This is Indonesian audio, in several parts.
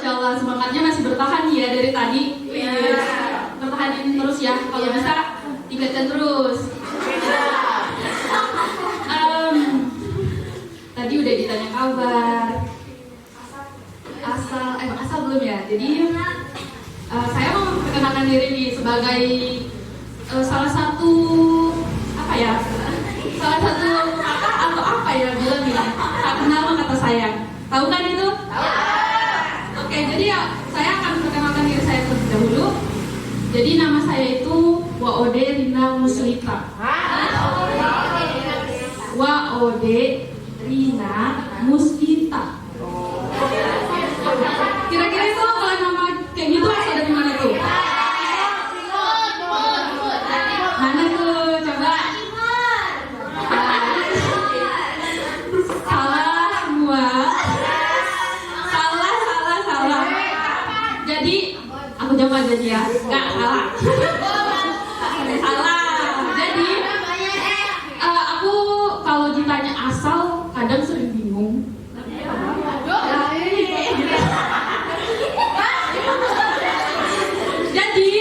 Masya Allah, semangatnya masih bertahan ya dari tadi. Bertahanin terus ya, kalau bisa tingkatkan terus. Tadi udah ditanya kabar, asal belum ya. Jadi saya mau memperkenalkan diri nih sebagai salah satu kakak atau apa ya bilang nih, tak kenal kata sayang. Tahu kan itu? Oke, jadi ya saya akan memperkenalkan diri saya terlebih dahulu. Jadi nama saya itu Waode Rina Muslita. Waode Rina Muslita. Kira-kira itu kalau nama kayak gitu asal dari mana tuh? Mana tuh? Coba. Salah semua. Salah. Jadi aku jawab aja ya. Nggak salah. Jadi aku kalau ditanya asal kadang sering bingung. Jadi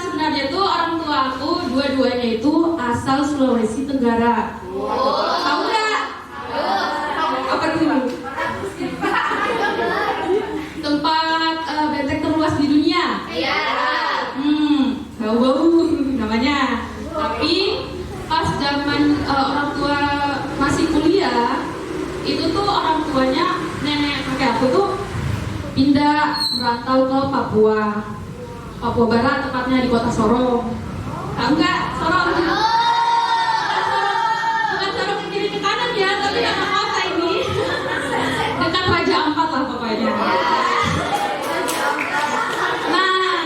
sebenarnya tuh orang tua aku dua-duanya itu asal Sulawesi Tenggara. Tahu nggak? Apa dulu? Tempat benteng terluas di dunia. Bau-bau namanya. Tapi pas zaman orang tua masih kuliah, itu tuh orang tuanya nenek kakek aku tuh pindah merantau ke Papua Barat, tepatnya di kota Sorong. Tahu nggak Sorong? Bukan Sorong ke kiri ke kanan ya, tapi nama kota ini dekat Raja Ampat lah pokoknya. Nah,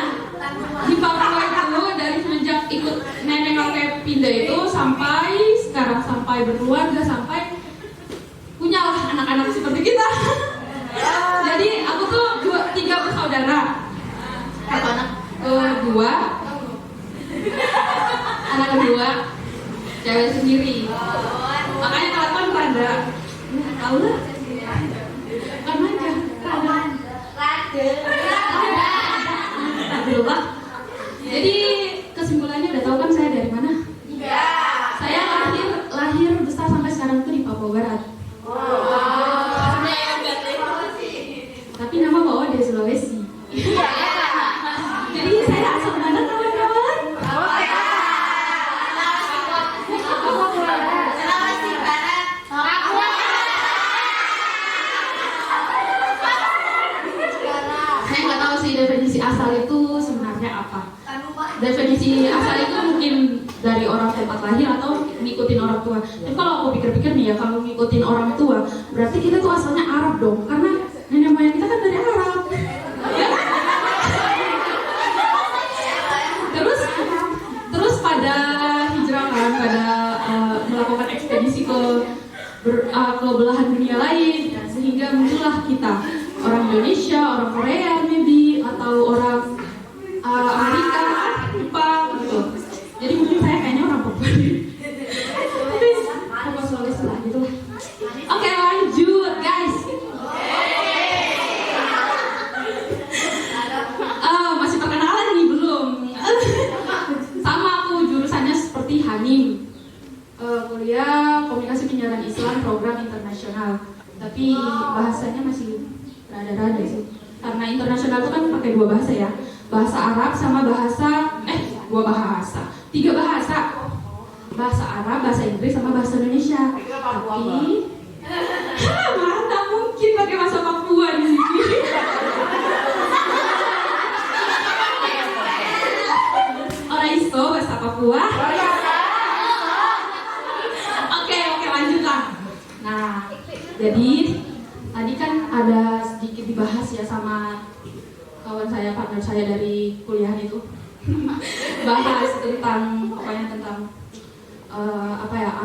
di Papua itu dari semenjak ikut nenek kakek pindah itu sampai sekarang, sampai berkeluarga, sampai punyalah anak-anak seperti kita. Jadi aku tuh tiga bersaudara. Anak kedua cewek sendiri. Makanya kelakuan rada. Tahu lah. Bukan manja, rada. Alhamdulillah. Jadi kesimpulannya udah tahu kan saya dari mana? Iya. Saya lahir besar sampai sekarang tuh di Papua Barat. Tapi nama bawa dari Sulawesi. Jadi saya asal mana kawan-kawan? Sulawesi Barat. Papua. Saya nggak tahu sih definisi asal itu sebenarnya apa. Definisi asal itu mungkin dari orang tempat lahir atau ngikutin orang tua. Tapi kalau aku pikir-pikir nih ya, kalau ngikutin orang tua, berarti kita tuh asalnya Arab dong, karena nenek moyang kita kan dari Arab. Ya? Terus pada hijrah kan, pada melakukan ekspedisi ke belahan dunia lain, sehingga muncullah kita orang Indonesia, orang Korea maybe, atau orang Amerika, Jepang gitu. Jadi mungkin saya kayaknya orang Papua. Tapi Papua Sulawesi lah gitu. Oke, lanjut guys. Masih perkenalan nih belum? Sama aku jurusannya seperti Hanim. Kuliah Komunikasi Penyiaran Islam Program Internasional. Tapi bahasanya masih rada-rada sih. Karena internasional itu kan pakai dua bahasa ya. Bahasa Arab sama tiga bahasa. Bahasa Arab, bahasa Inggris sama bahasa Indonesia. Tapi mana mungkin pakai bahasa Papua di sini. Orang iso bahasa Papua. Oke, lanjutlah. Nah, jadi tadi kan ada sedikit dibahas ya sama kawan saya, partner saya dari kuliah itu. Bahas tentang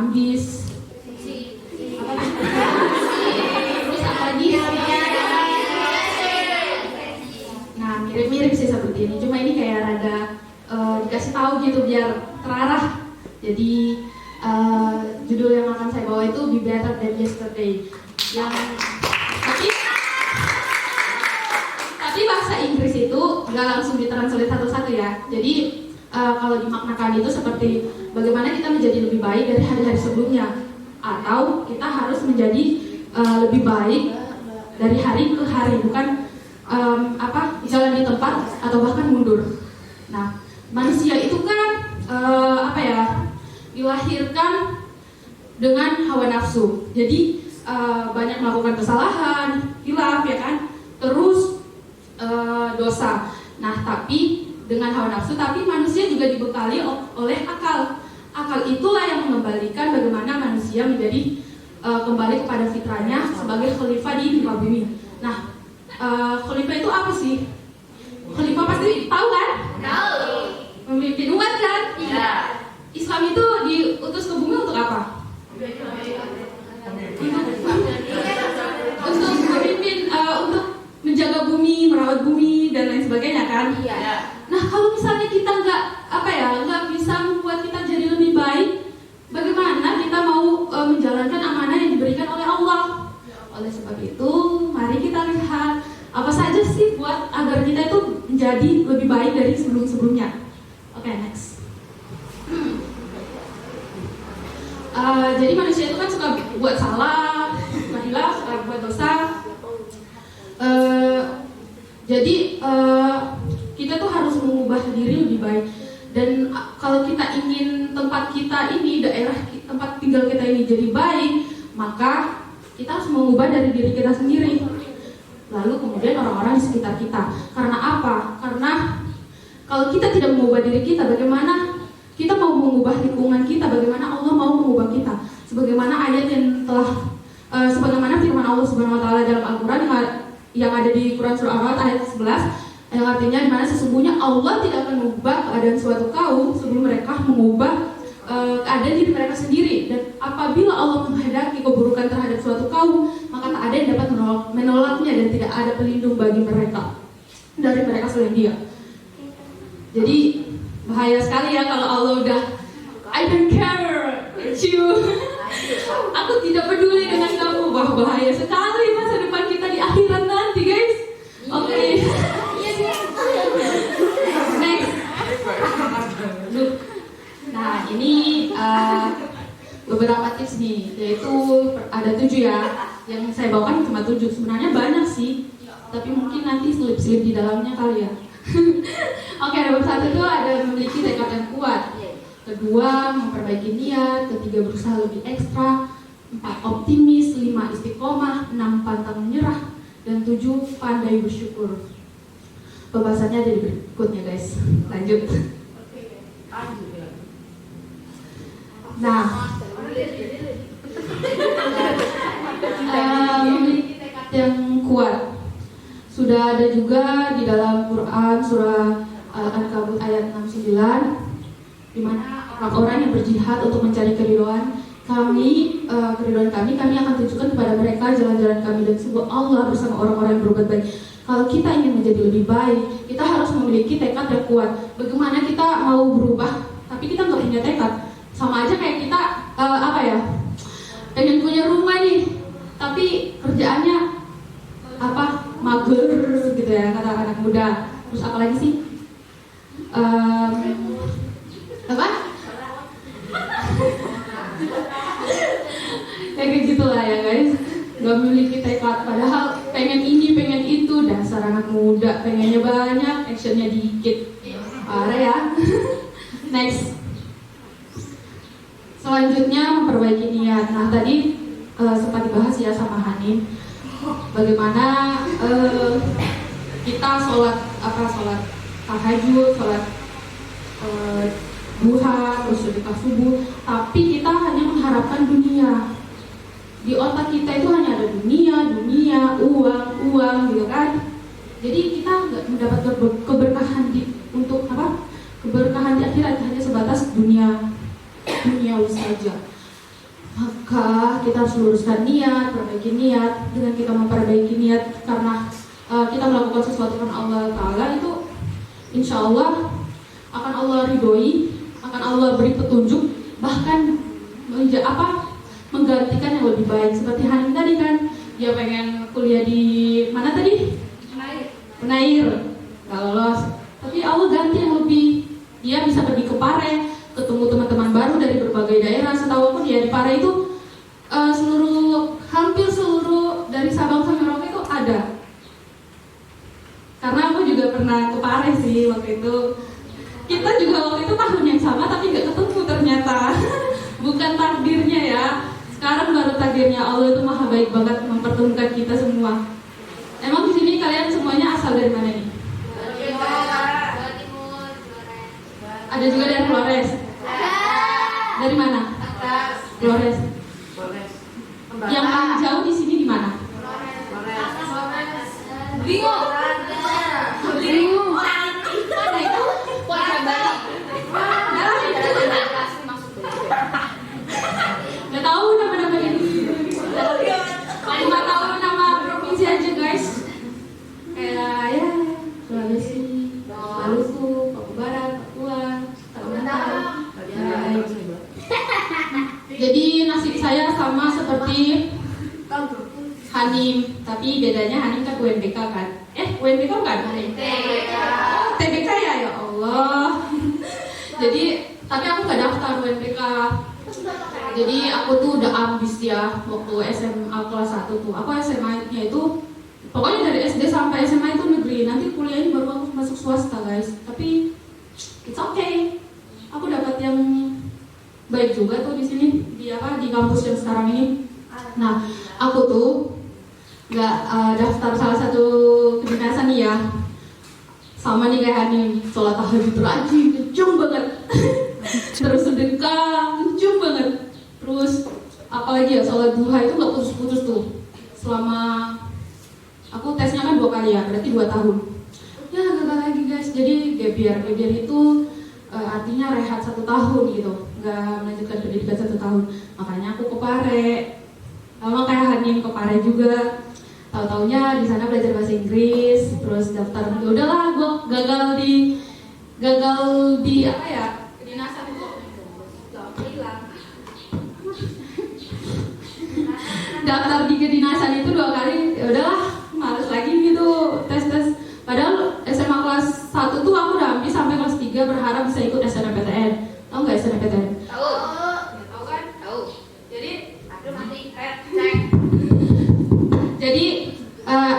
ambis. Terus apa lagi? Nah, mirip-mirip sih seperti ini. Cuma ini kayak rada dikasih tahu gitu biar terarah. Jadi judul yang akan saya bawa itu Be Better Than Yesterday. Yang tapi nggak langsung ditranslate satu-satu ya. Jadi kalau dimaknakan itu seperti bagaimana kita menjadi lebih baik dari hari-hari sebelumnya, atau kita harus menjadi lebih baik dari hari ke hari, bukan jalan di tempat atau bahkan mundur. Nah, manusia itu kan dilahirkan dengan hawa nafsu. Jadi banyak melakukan kesalahan, hilaf ya kan, terus dosa. Nah, tapi dengan hawa nafsu, tapi manusia juga dibekali oleh akal. Akal itulah yang mengembalikan bagaimana manusia menjadi kembali kepada fitrahnya sebagai khalifah di muka bumi. Nah, khalifah itu apa sih? Khalifah pasti tahu kan? Tahu. Memimpin umat kan? Iya. Islam itu diutus ke bumi untuk apa? Untuk memimpin, untuk menjaga bumi, merawat bumi dan lain sebagainya kan? Iya. Nah, kalau misalnya kita nggak bisa membuat kita jadi lebih baik, bagaimana kita mau menjalankan amanah yang diberikan oleh Allah? Oleh sebab itu, mari kita lihat apa saja sih buat agar kita itu menjadi lebih baik dari sebelum-sebelumnya. Oke, next. Jadi manusia itu kan suka buat salah, suka hilaf, suka buat dosa. Jadi kita tuh harus mengubah diri lebih baik. Dan kalau kita ingin tempat kita ini, daerah tempat tinggal kita ini jadi baik, maka kita harus mengubah dari diri kita sendiri. Lalu kemudian orang-orang di sekitar kita. Karena apa? Karena kalau kita tidak mengubah diri kita, bagaimana kita mau mengubah lingkungan kita? Bagaimana Allah mau mengubah kita? Sebagaimana ayat yang sebagaimana firman Allah Subhanahu Wa Taala dalam Al-Quran yang ada di Quran surah Ar-Ra'd ayat 11. Yang artinya dimana sesungguhnya Allah tidak akan mengubah keadaan suatu kaum sebelum mereka mengubah keadaan diri mereka sendiri. Dan apabila Allah menghendaki keburukan terhadap suatu kaum, maka tak ada yang dapat menolaknya dan tidak ada pelindung bagi mereka dari mereka selain Dia. Jadi bahaya sekali ya kalau Allah udah I don't care you. Aku tidak peduli dengan kamu. Wah, bahaya sekali masa depan kita di akhirat nanti, guys. Oke. Next. Nah, ini beberapa tips nih, yaitu ada 7 ya. Yang saya bawakan cuma 7. Sebenarnya banyak sih, tapi mungkin nanti selip-selip di dalamnya kali ya. Oke, nomor 1 itu ada memiliki tekad yang kuat. Kedua, memperbaiki niat. Ketiga, berusaha lebih ekstra. 4, optimis. 5, istiqomah. 6, pantang menyerah. Dan 7, pandai bersyukur. Pembahasannya ada di berikutnya, guys. Lanjut. Nah, memiliki tekad yang kuat sudah ada juga di dalam Quran surah Al-Ankabut ayat 69, di mana orang-orang yang berjihad untuk mencari keridhaan kami akan tunjukkan kepada mereka jalan-jalan kami, dan sungguh Allah bersama orang-orang yang berbuat baik. Kalau kita ingin menjadi lebih baik, kita harus memiliki tekad yang kuat. Bagaimana kita mau berubah tapi kita nggak punya tekad? Sama aja kayak kita pengen punya rumah nih, tapi kerjaannya mager gitu ya, kata anak muda. Terus apa lagi sih? Kayak gitulah ya guys, nggak memiliki tekad, padahal pengen ini pengen itu. Dasar anak muda, pengennya banyak, actionnya dikit. Parah ya. Next. Selanjutnya memperbaiki niat. Nah tadi sempat dibahas ya sama Hanin, bagaimana kita sholat tahajud, sholat duha, terus sedekah subuh, tapi kita hanya mengharapkan dunia. Di otak kita itu hanya ada dunia, uang gitu kan. Jadi kita nggak mendapat keberkahan keberkahan di akhirat, hanya sebatas duniawi saja. Maka kita harus luruskan niat, perbaiki niat. Dengan kita memperbaiki niat karena kita melakukan sesuatu karena Allah Ta'ala, itu insya Allah akan Allah ridhoi, akan Allah beri petunjuk, bahkan menggantikan yang lebih baik. Seperti Hanin tadi kan, dia pengen kuliah di mana tadi? Unair, nggak lolos. Allah ganti yang lebih. Dia bisa pergi ke Pare, ketemu teman-teman baru dari berbagai daerah. Setahu aku dia di Pare itu hampir seluruh dari Sabang sampai Merauke itu ada. Karena aku juga pernah ke Pare sih waktu itu. Kita juga waktu itu tahun yang sama tapi nggak ketemu ternyata. Bukan takdirnya ya. Sekarang baru takdirnya. Allah itu maha baik banget mempertemukan kita semua. Emang di sini kalian semuanya asal dari mana nih? Jawa Timur, Ada juga dari Flores. Dari mana? Flores. Yang paling jauh di sini di mana? Bingung. Mana itu? Nggak tahu nama-nama ini. Cuma tahu nama provinsi aja guys. Kayak ya Sulawesi, Maluku, Papua Barat, Papua, Kalimantan. Jadi nasib saya sama seperti Hanim, tapi bedanya Hanim kan UNBK kan? UNBK bukan? TBK ya Allah. Jadi tapi aku nggak daftar UNBK. Jadi aku tuh udah ambis ya waktu SMA kelas 1 tuh. Aku SMA-nya itu pokoknya dari SD sampai SMA itu negeri. Nanti kuliahnya baru aku masuk swasta guys. Tapi it's okay. Aku dapat yang baik juga tuh di sini di kampus yang sekarang ini. Nah, aku tuh nggak daftar salah satu kedinasan nih ya. Sama nih kayak Hanim, sholat tahajud rajin, kenceng banget. Terus sedekah, kenceng banget. Terus apalagi ya, sholat duha itu nggak putus-putus tuh. Selama aku tesnya kan 2 kali ya, berarti 2 tahun. Ya gagal lagi guys. Jadi gap year itu artinya rehat 1 tahun gitu, nggak melanjutkan pendidikan 1 tahun. Makanya aku ke Pare. Sama kayak Hanim ke Pare juga. Tahu-taunya di sana belajar bahasa Inggris, terus daftar. Udahlah, gue gagal di apa ya? Kedinasan itu. Daftar di kedinasan itu 2 kali. Ya udahlah, males lagi gitu tes. Padahal SMA kelas 1 tuh aku udah habis sampai kelas 3 berharap bisa ikut SNMPTN. Tahu nggak SNMPTN? Tahu. Tahu kan? Tahu. Jadi Aduh mati. Cek. Jadi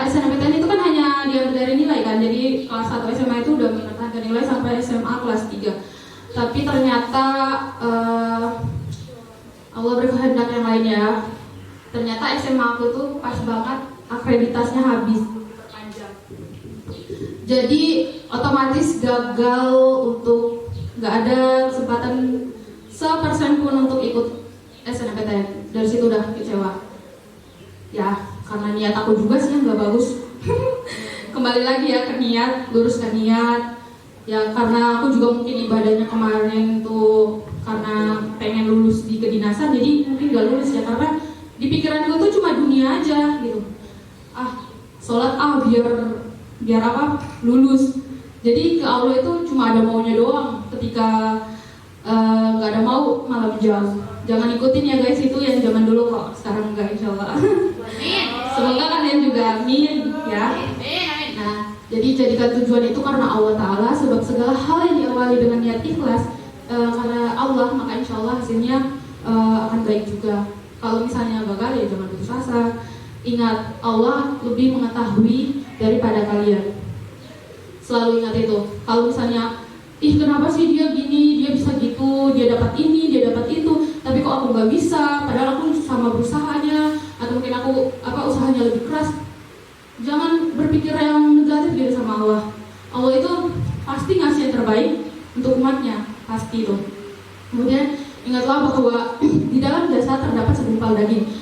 SNMPTN itu kan hanya diambil dari nilai kan. Jadi kelas 1 SMA itu udah mempertahankan nilai sampai SMA kelas 3. Tapi ternyata Allah berkehendak yang lain ya. Ternyata SMA aku tuh pas banget akreditasnya habis. Jadi otomatis gagal untuk nggak ada kesempatan sepersen pun untuk ikut SNMPTN. Dari situ udah kecewa. Ya karena niat aku juga sih yang nggak bagus. Kembali lagi ya ke niat, luruskan niat. Ya karena aku juga mungkin ibadahnya kemarin tuh karena pengen lulus di kedinasan, jadi mungkin gak lulus ya karena di pikiranku tuh cuma dunia aja gitu. Sholat biar apa lulus. Jadi ke Allah itu cuma ada maunya doang. Ketika nggak ada mau malah menjauh. Jangan ikutin ya guys, itu yang zaman dulu kok. Sekarang enggak, insyaallah. Semoga kalian juga amin ya. Nah, jadi jadikan tujuan itu karena Allah Ta'ala. Sebab segala hal yang diawali dengan niat ikhlas karena Allah, maka insyaallah hasilnya akan baik juga. Kalau misalnya gagal ya jangan putus asa. Ingat, Allah lebih mengetahui daripada kalian. Selalu ingat itu. Kalau misalnya, kenapa sih dia gini, dia bisa gitu, dia dapat ini, dia dapat itu, tapi kok aku nggak bisa, padahal aku sama berusahanya, atau mungkin aku usahanya lebih keras. Jangan berpikir yang negatif gitu sama Allah. Allah itu pasti ngasih yang terbaik untuk umatnya, pasti itu. Kemudian ingatlah bahwa di dalam jasad terdapat segumpal daging.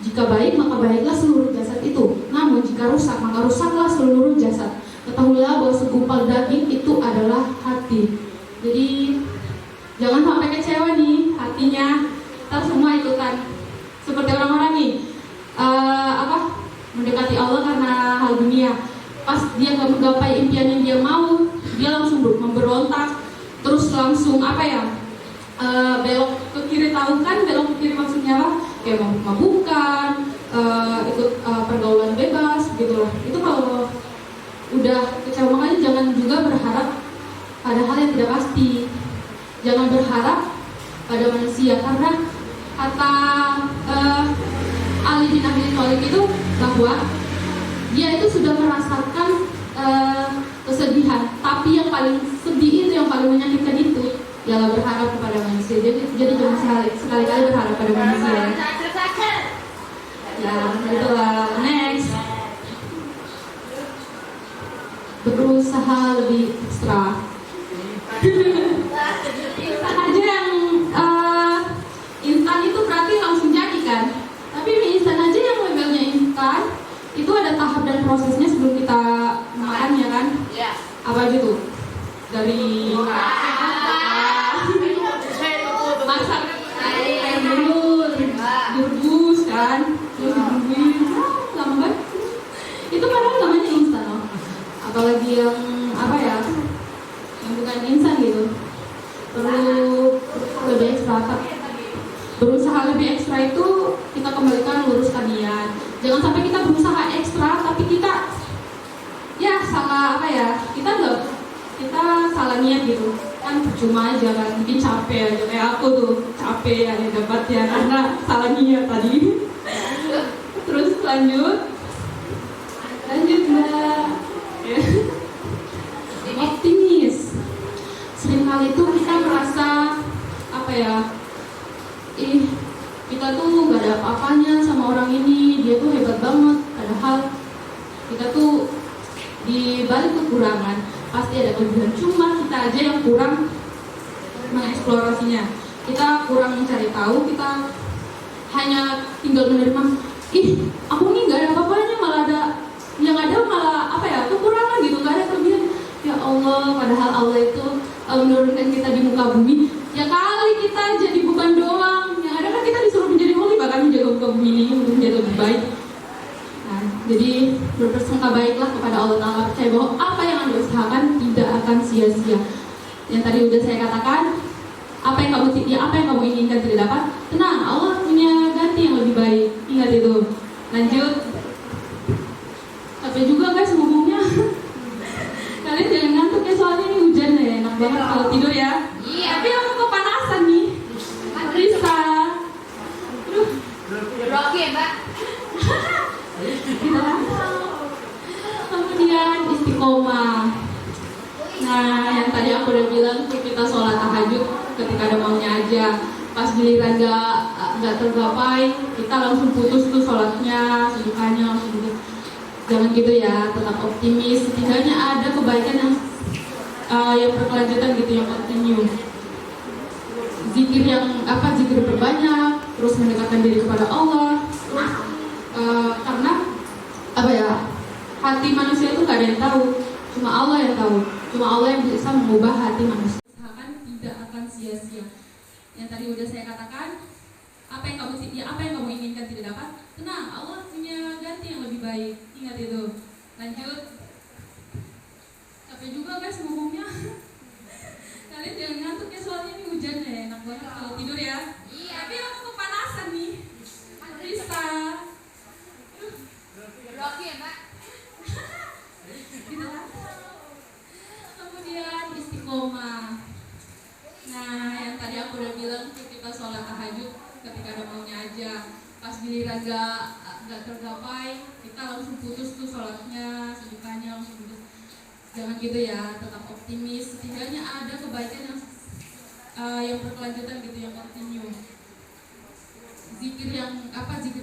Jika baik maka baiklah seluruh jasad itu. Namun jika rusak maka rusaklah seluruh jasad. Ketahuilah bahwa segumpal daging itu adalah hati. Jadi jangan sampai kecewa nih hatinya. Kita semua ikutan seperti orang-orang nih mendekati Allah karena hal dunia. Pas dia nggak menggapai impian yang dia mau, dia langsung memberontak. Terus langsung belok ke kiri. Tahu kan belok ke kiri maksudnya apa? Kayak mau mabukan, ikut pergaulan bebas gitu lah. Itu kalau udah kecewa, makanya jangan juga berharap pada hal yang tidak pasti. Jangan berharap pada manusia, karena kata Ali bin Abi Thalib itu bahwa dia itu sudah merasakan kesedihan, tapi yang paling sedih itu, yang paling menyakitkan itu ialah berharap kepada manusia. Jadi jangan sekali-kali berharap pada manusia. Ya, itulah. Next, berusaha lebih ekstra. Instan aja yang instan itu berarti langsung jadi kan? Tapi mie instan aja yang labelnya instan itu ada tahap dan prosesnya sebelum kita makan, ya kan? Iya. Apa aja tuh? Dari masak air dulu, direbus kan, terus dibumbuin, lama banget. Itu padahal namanya instan loh. Apalagi yang apa ya? Yang bukan instan gitu. Perlu lebih ekstra. Berusaha lebih ekstra itu kita kembalikan luruskan niat. Jangan sampai kita berusaha ekstra tapi kita ya salah apa ya? Kita salah niat gitu. Kan percuma aja kan, mungkin capek aja, kayak aku tuh capek ya dapat ya karena salah niat tadi. Terus lanjut mbak. Optimis. Seringkali itu kita merasa apa ya, kita tuh gak ada apa-apanya sama orang ini, dia tuh hebat banget. Padahal kita tuh di balik kekurangan pasti ada kelebihan, cuma kita aja yang kurang mengeksplorasinya. Kita kurang mencari tahu, kita hanya tinggal menerima, aku nih gak ada apa-apanya, malah ada yang ada malah apa ya, kekurangan gitu, gak ada kelebihan. Ya Allah, padahal Allah itu menurunkan kita di muka bumi ya kali kita jadi bukan doang, yang ada kan kita disuruh menjadi wali, bahkan menjaga muka bumi ini untuk menjadi lebih baik. Nah, jadi berprasangka baiklah kepada Allah Ta'ala, percaya bahwa apa yang Anda usahakan tidak akan sia-sia. Yang tadi udah saya katakan, apa yang kamu inginkan tidak dapat, tenang, Allah punya ganti yang lebih baik. Ingat itu. Lanjut. Capek juga guys ngomongnya. Kalian jangan ngantuk ya, soalnya ini hujan ya, enak banget kalau tidur ya. Iya. Tapi aku kepanasan nih. Risa. Aduh. Rocky ya, Mbak. Gitu. Kemudian istiqomah. Nah, yang tadi aku udah bilang tuh, kita sholat tahajud ketika ada maunya aja. Pas giliran gak tergapai, kita langsung putus tuh sholatnya, sejukanya langsung putus. Jangan gitu ya, tetap optimis. Setidaknya ada kebaikan yang berkelanjutan gitu, yang continue. Zikir zikir berbanyak, terus mendekatkan diri kepada Allah. Karena apa ya, hati manusia itu gak ada yang tahu, cuma Allah yang tahu, cuma Allah yang bisa mengubah hati manusia. Usahakan tidak akan sia-sia. Yang tadi udah saya katakan, apa yang kamu inginkan tidak dapat, tenang, Allah punya ganti yang lebih baik. Ingat itu. Lanjut. Capek juga guys ngomongnya. Kalian jangan ngantuk ya, soalnya ini hujan ya, enak banget kalau tidur ya. Iya. Tapi aku kepanasan nih. Risa. Rocky ya, Mbak. Gitu lah. Kemudian istiqomah. Nah, yang tadi aku udah bilang tuh, kita sholat tahajud ketika ada maunya aja. Pas giliran gak tergapai, kita langsung putus tuh sholatnya, sejukanya langsung putus. Jangan gitu ya, tetap optimis. Setidaknya ada kebaikan yang berkelanjutan gitu, yang continue. Zikir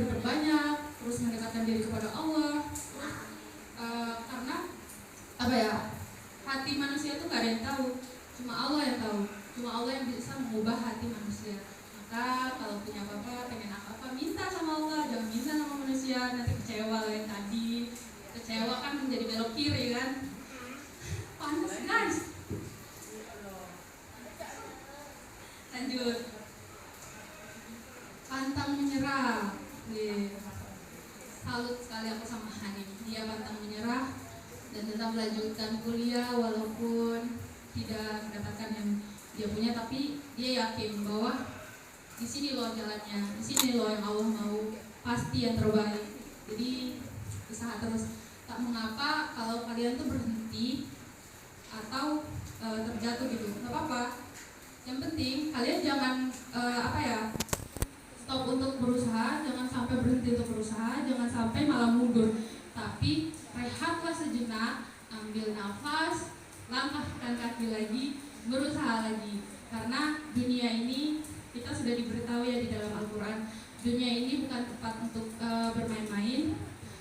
berbanyak, terus mendekatkan diri kepada Allah. Karena apa ya, hati manusia itu gak ada yang tahu, cuma Allah yang tahu, cuma Allah yang bisa mengubah hati manusia. Maka kalau punya apa-apa, pengen apa-apa, minta sama Allah, jangan minta sama manusia, nanti kecewa yang tadi. Kecewa kan menjadi belok kiri kan. Panas guys. Lanjut. Pantang menyerah. Salut sekali aku sama Hanif. Dia pantang menyerah dan tetap melanjutkan kuliah walaupun tidak mendapatkan yang dia punya, tapi dia yakin bahwa di sini loh jalannya, di sini loh yang Allah mau, pasti yang terbaik. Jadi usaha terus. Tak mengapa kalau kalian tuh berhenti atau terjatuh gitu, nggak apa-apa. Yang penting kalian jangan stop untuk berusaha, jangan sampai berhenti untuk berusaha, jangan sampai malah mundur. Tapi rehatlah sejenak, ambil nafas, langkahkan kaki lagi, berusaha lagi. Karena dunia ini kita sudah diberitahu ya di dalam Al-Quran, dunia ini bukan tempat untuk bermain-main.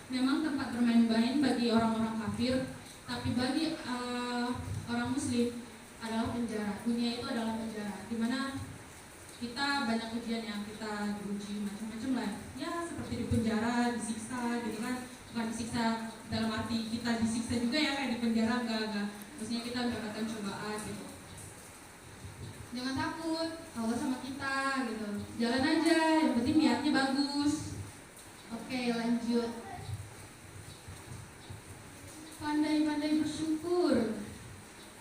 Memang tempat bermain-main bagi orang-orang kafir, tapi bagi orang Muslim adalah penjara. Dunia itu adalah penjara, dimana kita banyak ujian yang kita diuji macam-macam lah. Ya seperti di penjara, disiksa gitu kan. Bukan disiksa dalam arti kita disiksa juga ya kayak di penjara, enggak. Maksudnya kita mendapatkan cobaan gitu. Jangan takut, Allah sama kita gitu. Jalan aja, yang penting niatnya bagus. Oke, lanjut. Pandai-pandai bersyukur.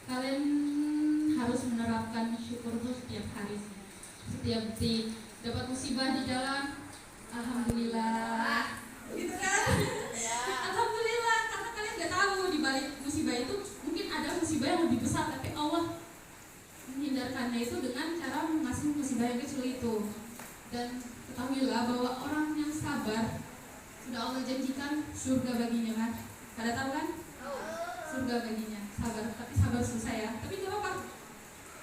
Kalian harus menerapkan syukur itu setiap hari. Setiap detik dapat musibah di jalan, alhamdulillah gitu kan. Alhamdulillah, karena kalian nggak tahu di balik musibah itu mungkin ada musibah yang lebih besar, tapi Allah menghindarkannya itu dengan cara mengasih musibah yang kecil itu. Dan ketahuilah bahwa orang yang sabar sudah Allah janjikan surga baginya kan. Pada tahu kan? Surga baginya. Sabar, tapi sabar susah ya. Tapi nggak apa-apa,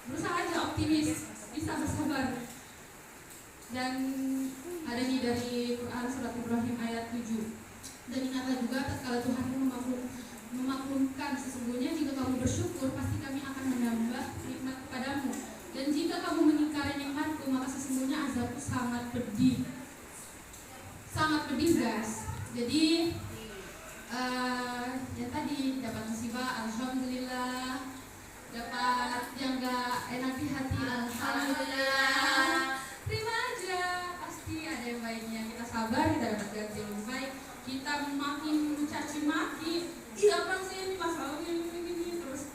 berusaha aja, optimis, bisa bersabar. Dan ada nih dari Quran surat Ibrahim ayat 7. Dan ingatlah juga tatkala Tuhanmu memaklumkan, sesungguhnya jika kamu bersyukur pasti kami akan menambah nikmat kepadamu. Dan jika kamu mengingkari nikmatku maka sesungguhnya azabku sangat pedih. Sangat pedih guys. Jadi yang tadi dapat musibah alhamdulillah, dapat yang gak enak di hati alhamdulillah, terima aja, pasti ada yang baiknya. Kita sabar, kita dapat ganti yang lebih baik. Kita makin mencaci maki, siapa sih ini masalah ini terus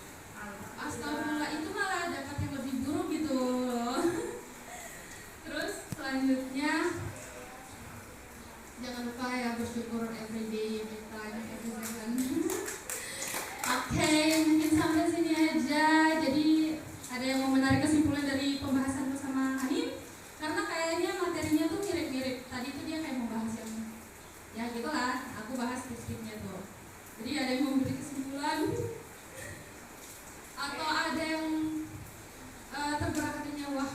astagfirullah, itu malah dapat yang lebih buruk gitu loh. Terus selanjutnya jangan lupa ya bersyukur everyday, every time, every second. Oke, mungkin sampai sini aja. Jadi ada yang mau menarik kesimpulan dari pembahasan bersama Hanif? Karena kayaknya materinya tuh mirip-mirip. Tadi tuh dia kayak membahas yang ya gitulah. Aku bahas tips-tipsnya tuh. Jadi ada yang mau memberi kesimpulan atau ada yang tergerak hatinya, wah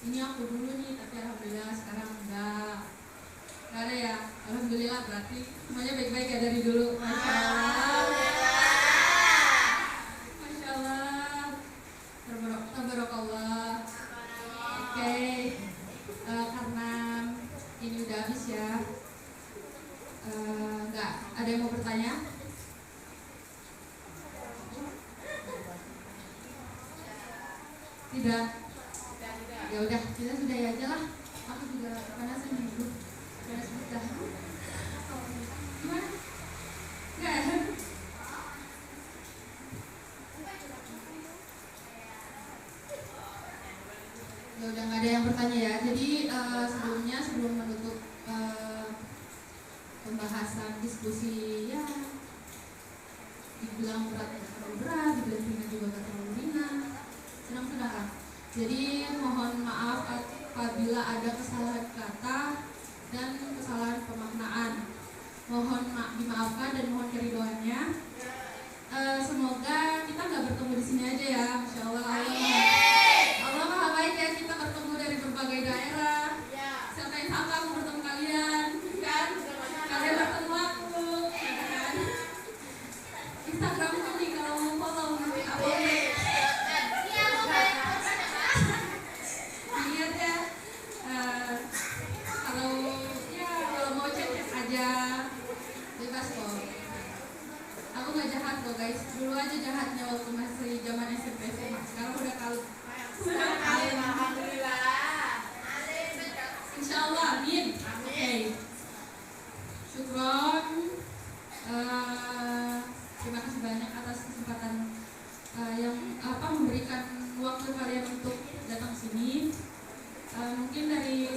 ini aku dulu nih, tapi alhamdulillah sekarang enggak. Gak ada ya, alhamdulillah, berarti semuanya baik-baik ya dari dulu. Masya Allah, Masya Allah, tabarakallah. Oke, karena ini udah habis ya, nggak ada yang mau bertanya? Tidak. Ya udah, kita sudah ya aja lah. Aku juga panasan dulu. Sudah. Gimana? Enggak. Ya udah nggak ada yang bertanya ya. Jadi sebelum menutup pembahasan diskusi ya, dibilang berat nggak terlalu berat, dibilang ringan juga nggak terlalu ringan, senang-senang. Jadi mohon maaf apabila ada kesalahan kata dan kesalahan pemaknaan. Mohon dimaafkan dan mohon keridoannya. Semoga kita nggak bertemu di sini aja ya, Masya Allah. Allah maha baik ya, kita bertemu dari berbagai daerah. Siapa yang sangka aku bertemu kalian, kan? Kalian bertemu aku, kan? Instagramku nih kalau mau follow nanti upload. Lihat ya. Kalau mau chat aja, bebas kok. Aku nggak jahat kok guys. Dulu aja jahatnya waktu masih zaman SMP SMA. Sekarang udah kalau alhamdulillah. Insyaallah, amin. Oke. Syukron. Terima kasih banyak atas kesempatan yang memberikan waktu kalian untuk datang ke sini. Mungkin dari